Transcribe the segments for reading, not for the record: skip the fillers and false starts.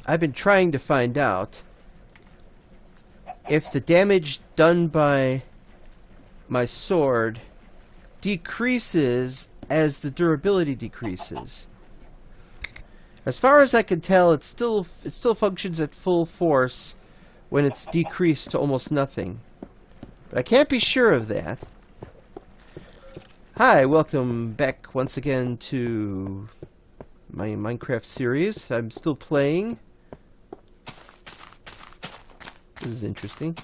I've been trying to find out if the damage done by my sword decreases as the durability decreases. As far as I can tell, it still functions at full force when it's decreased to almost nothing. But I can't be sure of that. Hi, welcome back once again to my Minecraft series. I'm still playing. This is interesting.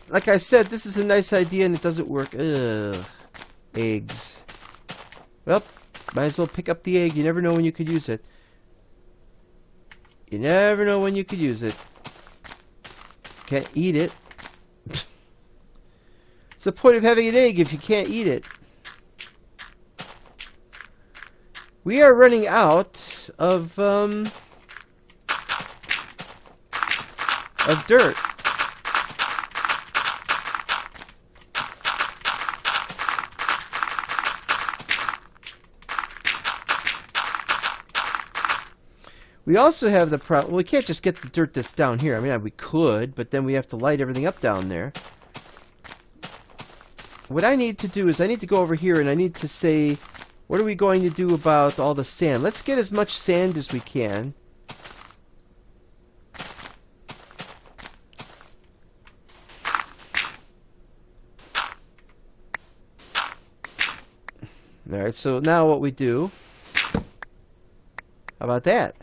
Like I said, this is a nice idea and it doesn't work. Ugh. Eggs. Well, might as well pick up the egg. You never know when you could use it. You never know when you could use it. Can't eat it. What's the point of having an egg if you can't eat it? We are running out of dirt. We also have the problem, well, we can't just get the dirt that's down here. I mean, we could, but then we have to light everything up down there. What I need to do is I need to go over here and I need to say, what are we going to do about all the sand? Let's get as much sand as we can. Alright, so now what we do, how about that?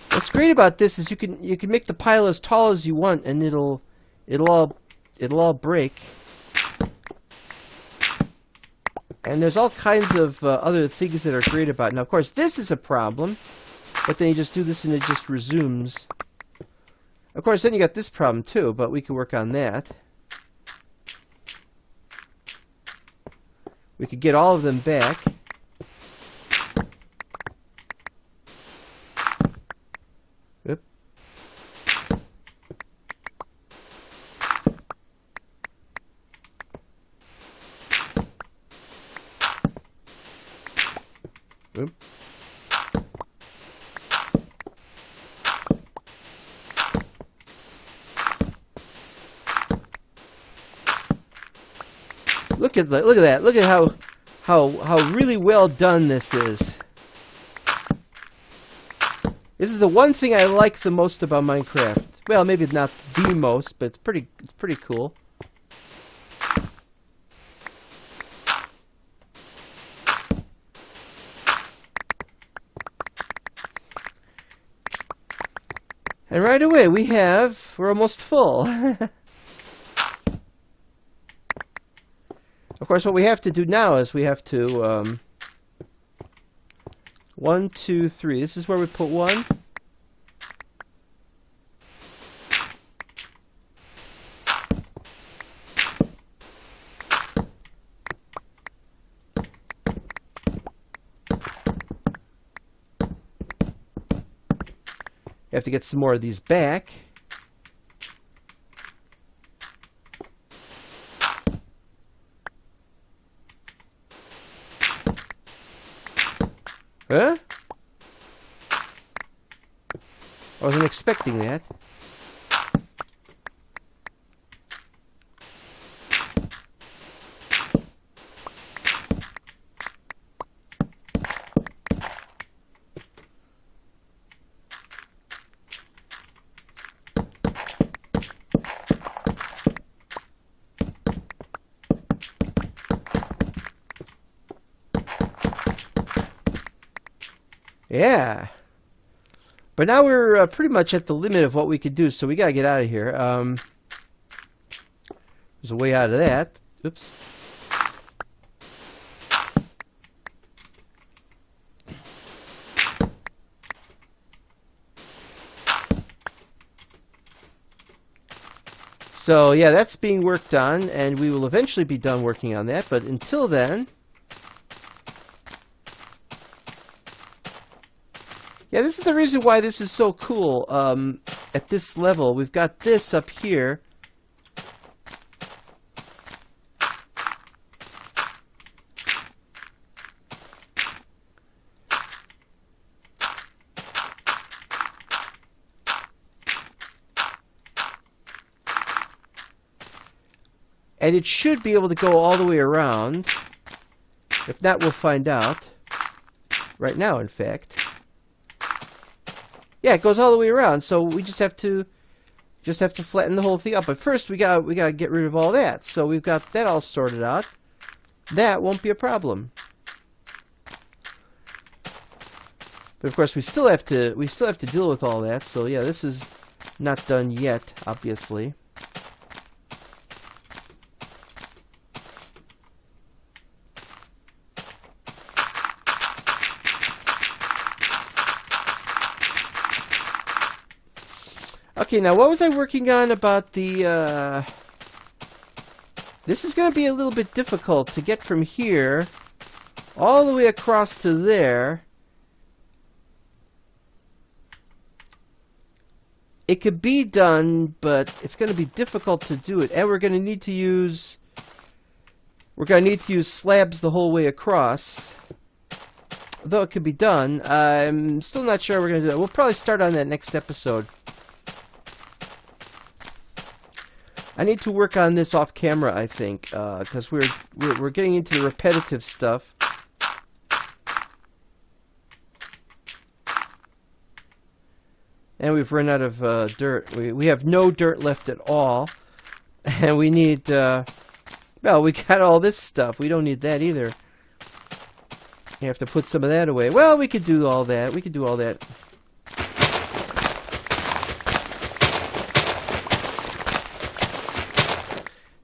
What's great about this is you can make the pile as tall as you want, and it'll all break. And there's all kinds of other things that are great about it. Now, of course, this is a problem, but then you just do this and it just resumes. Of course, then you got this problem too, but we can work on that. We could get all of them back. Oop. Oop. Look at that! Look at that! Look at how really well done this is. This is the one thing I like the most about Minecraft. Well, maybe not the most, but it's pretty cool. And right away we're almost full. Of course, what we have to do now is we have to 1, 2, 3. This is where we put 1. You have to get some more of these back. Huh? I wasn't expecting that. Yeah. But now we're pretty much at the limit of what we could do, so we gotta get out of here. There's a way out of that. Oops. So yeah, that's being worked on, and we will eventually be done working on that. But until then, yeah, this is the reason why this is so cool. At this level, we've got this up here. And it should be able to go all the way around. If not, we'll find out. Right now, in fact. Yeah, it goes all the way around, so we just have to flatten the whole thing up. But first, we gotta get rid of all that. So we've got that all sorted out. That won't be a problem. But of course, we still have to deal with all that. So yeah, this is not done yet, obviously. Okay, now what was I working on about the, this is going to be a little bit difficult to get from here all the way across to there. It could be done, but it's going to be difficult to do it. And we're going to need to use slabs the whole way across. Though it could be done, I'm still not sure we're going to do that. We'll probably start on that next episode. I need to work on this off camera, I think, because we're getting into the repetitive stuff. And we've run out of dirt. We have no dirt left at all, and we need. Well, we got all this stuff. We don't need that either. You have to put some of that away. Well, we could do all that. We could do all that.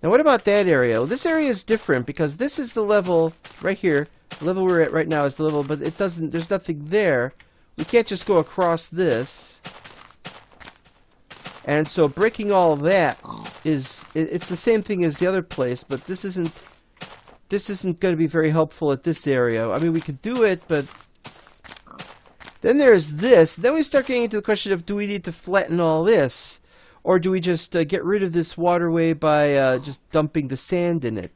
Now, what about that area? Well, this area is different because this is the level right here. The level we're at right now is the level, but it doesn't. There's nothing there. We can't just go across this. And so breaking all of that it's the same thing as the other place, but this isn't going to be very helpful at this area. I mean, we could do it, but then there's this. Then we start getting into the question of, do we need to flatten all this? Or do we just get rid of this waterway by just dumping the sand in it?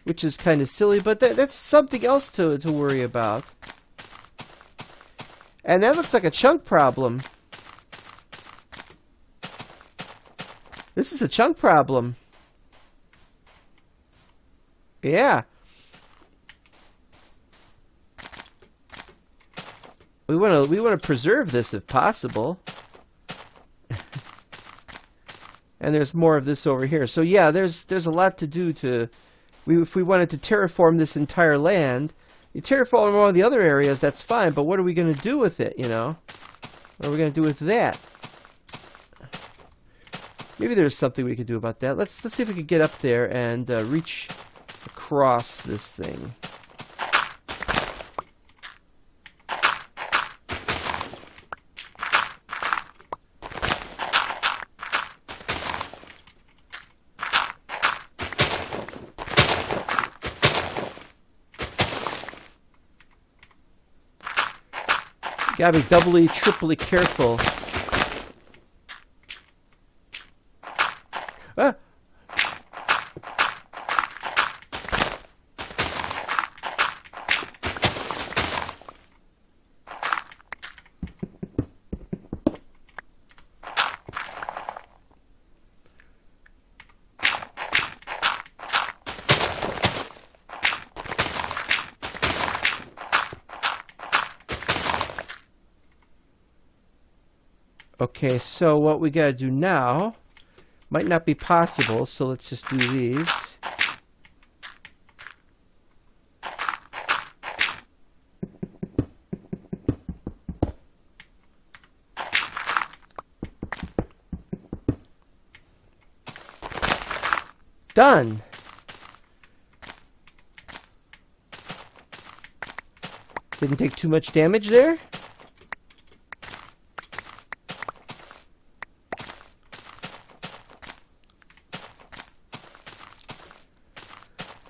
Which is kind of silly, but that's something else to worry about. And that looks like a chunk problem. This is a chunk problem. Yeah. We want to preserve this if possible. And there's more of this over here. So yeah, there's a lot to do to... if we wanted to terraform this entire land, you terraform all the other areas, that's fine, but what are we going to do with it, you know? What are we going to do with that? Maybe there's something we could do about that. Let's see if we can get up there and reach across this thing. Gotta be doubly, triply careful. Ah! Okay, so what we gotta do now might not be possible, so let's just do these. Done! Didn't take too much damage there.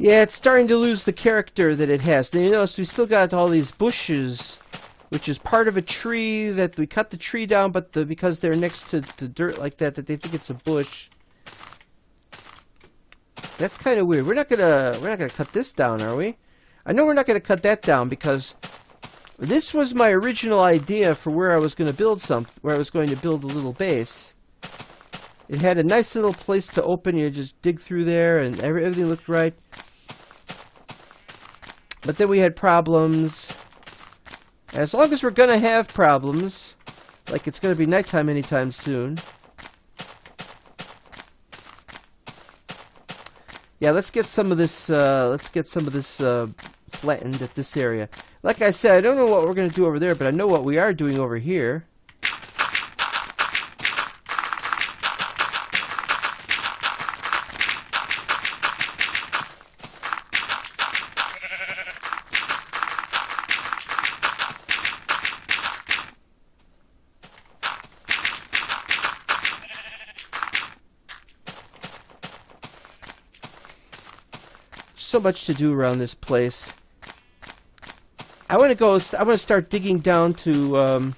Yeah, it's starting to lose the character that it has. Now you notice we still got all these bushes, which is part of a tree that we cut the tree down, but because they're next to the dirt like that they think it's a bush. That's kind of weird. We're not gonna cut this down, are we? I know we're not gonna cut that down because this was my original idea for where I was going to build where I was going to build a little base. It had a nice little place to open. You just dig through there, and everything looked right. But then we had problems. As long as we're going to have problems, like it's going to be nighttime anytime soon. Yeah, let's get some of this. Flattened at this area. Like I said, I don't know what we're going to do over there, but I know what we are doing over here. So much to do around this place. I want to start digging down to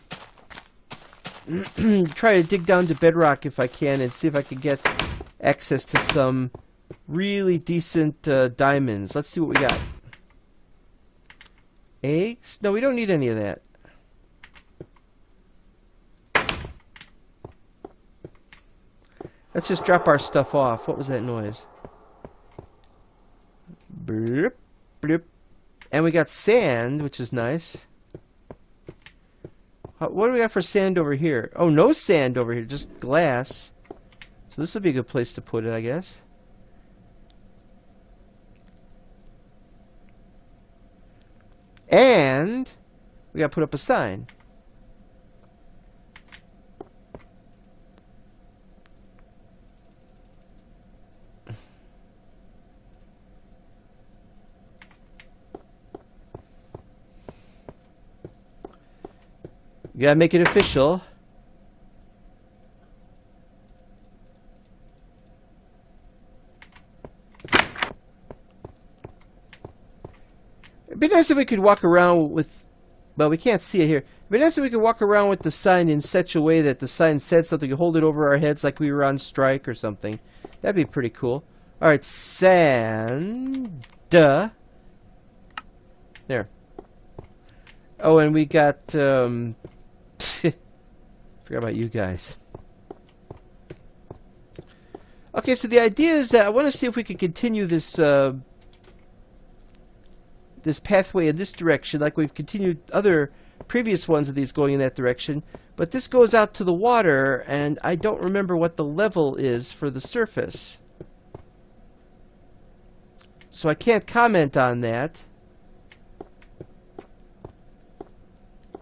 try to dig down to bedrock if I can, and see if I can get access to some really decent diamonds. Let's see what we got. Eggs? No, we don't need any of that. Let's just drop our stuff off. What was that noise? Bloop, bloop. And we got sand, which is nice. What do we have for sand over here? Oh, no sand over here, just glass. So this would be a good place to put it, I guess. And we gotta put up a sign. You gotta make it official. It'd be nice if we could walk around with... Well, we can't see it here. It'd be nice if we could walk around with the sign in such a way that the sign said something. You hold it over our heads like we were on strike or something. That'd be pretty cool. Alright, sand. Duh. There. Oh, and we got... Forgot about you guys. Okay, so the idea is that I want to see if we can continue this this pathway in this direction, like we've continued other previous ones of these going in that direction. But this goes out to the water, and I don't remember what the level is for the surface. So I can't comment on that.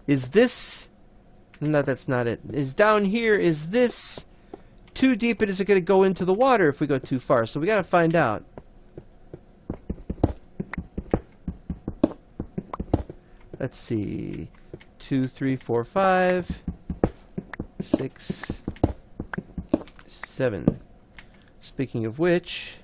Is this... No, that's not it. Is down here, is this too deep, and is it going to go into the water if we go too far? So we got to find out. Let's see. 2, 3, 4, 5, 6, 7. Speaking of which...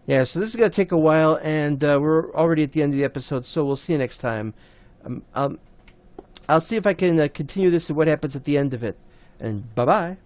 Yeah, so this is going to take a while, and we're already at the end of the episode, so we'll see you next time. I'll see if I can continue this and what happens at the end of it. And bye-bye.